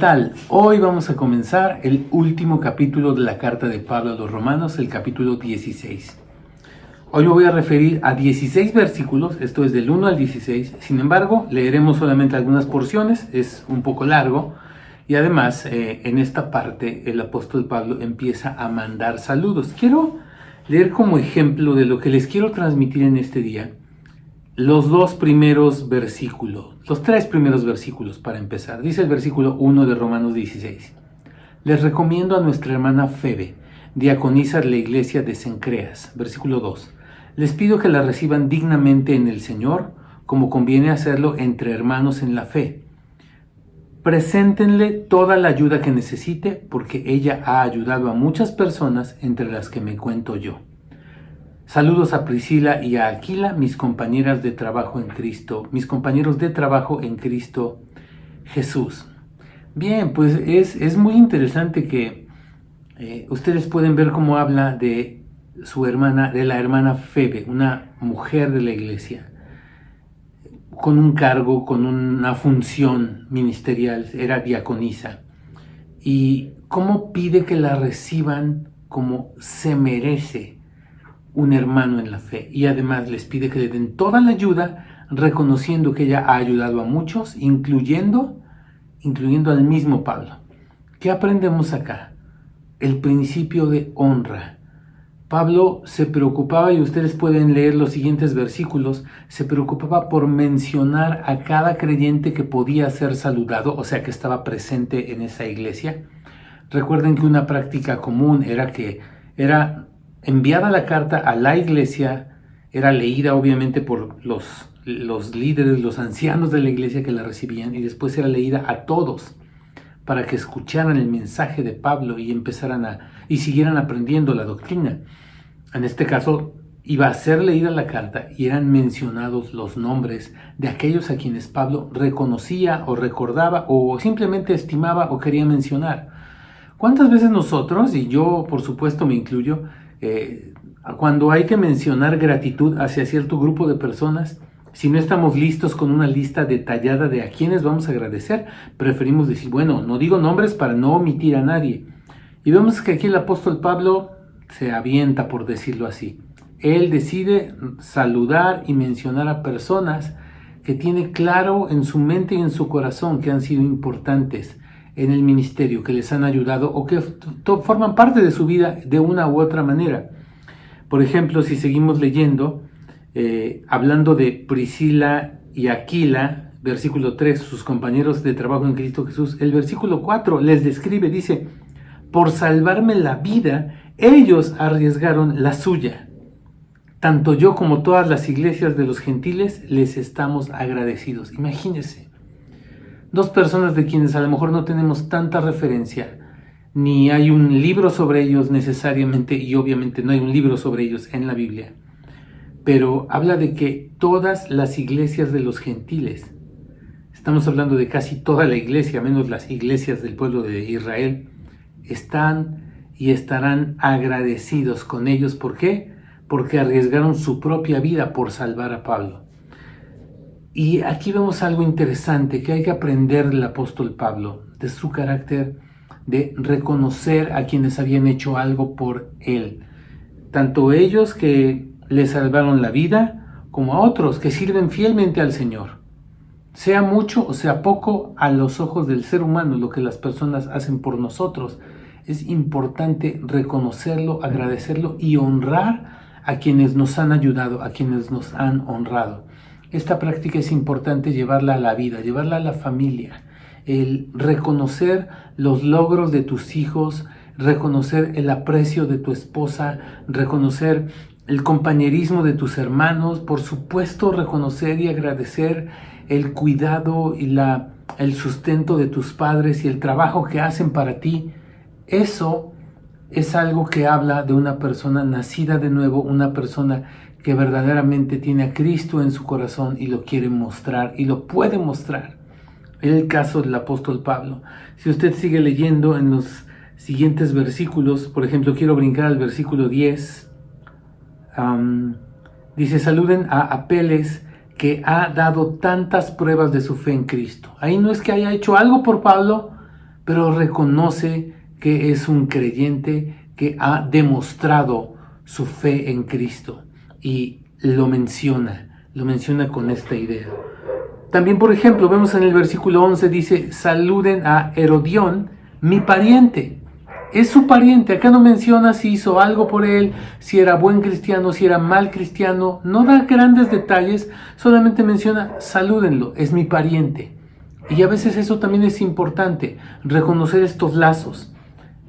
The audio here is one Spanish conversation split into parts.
tal? Hoy vamos a comenzar el último capítulo de la carta de Pablo a los Romanos, el capítulo 16. Hoy me voy a referir a 16 versículos, esto es del 1 al 16. Sin embargo, leeremos solamente algunas porciones, es un poco largo. Y además, en esta parte, el apóstol Pablo empieza a mandar saludos. Quiero leer como ejemplo de lo que les quiero transmitir en este día los tres primeros versículos para empezar. Dice el versículo 1 de Romanos 16. Les recomiendo a nuestra hermana Febe, diaconisa de la iglesia de Cencreas. Versículo 2. Les pido que la reciban dignamente en el Señor, como conviene hacerlo entre hermanos en la fe. Preséntenle toda la ayuda que necesite, porque ella ha ayudado a muchas personas, entre las que me cuento yo. Saludos a Priscila y a Aquila, mis compañeros de trabajo en Cristo Jesús. Bien, pues es muy interesante que ustedes pueden ver cómo habla de su hermana, de la hermana Febe, una mujer de la iglesia, con un cargo, con una función ministerial, era diaconisa, y cómo pide que la reciban como se merece un hermano en la fe, y además les pide que le den toda la ayuda, reconociendo que ella ha ayudado a muchos, incluyendo al mismo Pablo. ¿Qué aprendemos acá? El principio de honra. Pablo se preocupaba, y ustedes pueden leer los siguientes versículos, se preocupaba por mencionar a cada creyente que podía ser saludado, o sea que estaba presente en esa iglesia. Recuerden que una práctica común era que era enviada la carta a la iglesia, era leída obviamente por los líderes, los ancianos de la iglesia que la recibían, y después era leída a todos para que escucharan el mensaje de Pablo y siguieran aprendiendo la doctrina. En este caso iba a ser leída la carta y eran mencionados los nombres de aquellos a quienes Pablo reconocía o recordaba o simplemente estimaba o quería mencionar. ¿Cuántas veces nosotros, y yo por supuesto me incluyo, cuando hay que mencionar gratitud hacia cierto grupo de personas, si no estamos listos con una lista detallada de a quienes vamos a agradecer, preferimos decir, bueno, no digo nombres para no omitir a nadie? Y vemos que aquí el apóstol Pablo se avienta, por decirlo así. Él decide saludar y mencionar a personas que tiene claro en su mente y en su corazón que han sido importantes en el ministerio, que les han ayudado o que forman parte de su vida de una u otra manera. Por ejemplo, si seguimos leyendo, hablando de Priscila y Aquila, versículo 3, sus compañeros de trabajo en Cristo Jesús, el versículo 4 les describe, dice, por salvarme la vida, ellos arriesgaron la suya. Tanto yo como todas las iglesias de los gentiles les estamos agradecidos. Imagínense, dos personas de quienes a lo mejor no tenemos tanta referencia, ni hay un libro sobre ellos necesariamente, y obviamente no hay un libro sobre ellos en la Biblia, pero habla de que todas las iglesias de los gentiles, estamos hablando de casi toda la iglesia, menos las iglesias del pueblo de Israel, están y estarán agradecidos con ellos. ¿Por qué? Porque arriesgaron su propia vida por salvar a Pablo. Y aquí vemos algo interesante que hay que aprender del apóstol Pablo, de su carácter de reconocer a quienes habían hecho algo por él, tanto ellos que le salvaron la vida, como a otros que sirven fielmente al Señor. Sea mucho o sea poco a los ojos del ser humano lo que las personas hacen por nosotros, es importante reconocerlo, agradecerlo y honrar a quienes nos han ayudado, a quienes nos han honrado. Esta práctica es importante llevarla a la vida, llevarla a la familia, el reconocer los logros de tus hijos, reconocer el aprecio de tu esposa, reconocer el compañerismo de tus hermanos, por supuesto reconocer y agradecer el cuidado y el sustento de tus padres y el trabajo que hacen para ti. Eso es algo que habla de una persona nacida de nuevo, una persona que verdaderamente tiene a Cristo en su corazón y lo quiere mostrar y lo puede mostrar. El caso del apóstol Pablo. Si usted sigue leyendo en los siguientes versículos, por ejemplo, quiero brincar al versículo 10, dice, saluden a Apeles, que ha dado tantas pruebas de su fe en Cristo. Ahí no es que haya hecho algo por Pablo, pero reconoce que es un creyente que ha demostrado su fe en Cristo y lo menciona con esta idea. También, por ejemplo, vemos en el versículo 11, dice, saluden a Herodión, mi pariente. Es su pariente. Acá no menciona si hizo algo por él, si era buen cristiano, si era mal cristiano. No da grandes detalles, solamente menciona, salúdenlo, es mi pariente. Y a veces eso también es importante, reconocer estos lazos.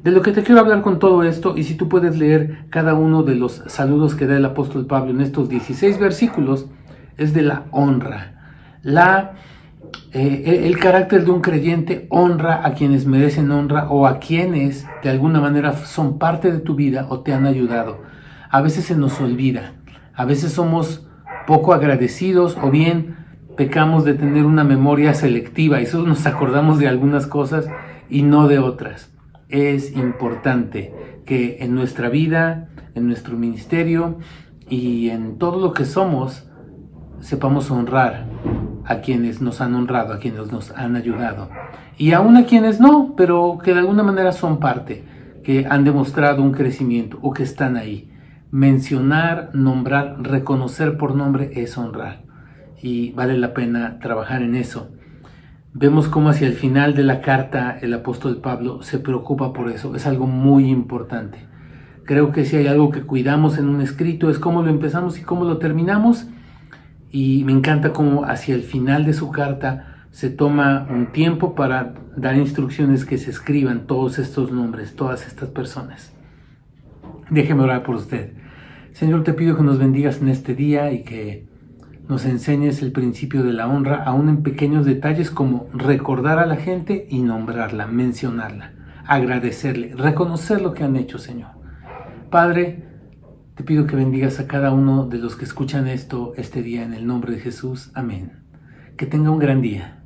De lo que te quiero hablar con todo esto, y si tú puedes leer cada uno de los saludos que da el apóstol Pablo en estos 16 versículos, es de la honra. El carácter de un creyente honra a quienes merecen honra o a quienes de alguna manera son parte de tu vida o te han ayudado. A veces se nos olvida, a veces somos poco agradecidos o bien pecamos de tener una memoria selectiva y solo nos acordamos de algunas cosas y no de otras. Es importante que en nuestra vida, en nuestro ministerio y en todo lo que somos, sepamos honrar a quienes nos han honrado, a quienes nos han ayudado. Y aún a quienes no, pero que de alguna manera son parte, que han demostrado un crecimiento o que están ahí. Mencionar, nombrar, reconocer por nombre es honrar. Y vale la pena trabajar en eso. Vemos cómo hacia el final de la carta el apóstol Pablo se preocupa por eso. Es algo muy importante. Creo que si hay algo que cuidamos en un escrito es cómo lo empezamos y cómo lo terminamos. Y me encanta cómo hacia el final de su carta se toma un tiempo para dar instrucciones que se escriban todos estos nombres, todas estas personas. Déjeme orar por usted. Señor, te pido que nos bendigas en este día y que nos enseñes el principio de la honra, aún en pequeños detalles como recordar a la gente y nombrarla, mencionarla, agradecerle, reconocer lo que han hecho, Señor. Padre, te pido que bendigas a cada uno de los que escuchan esto este día en el nombre de Jesús. Amén. Que tenga un gran día.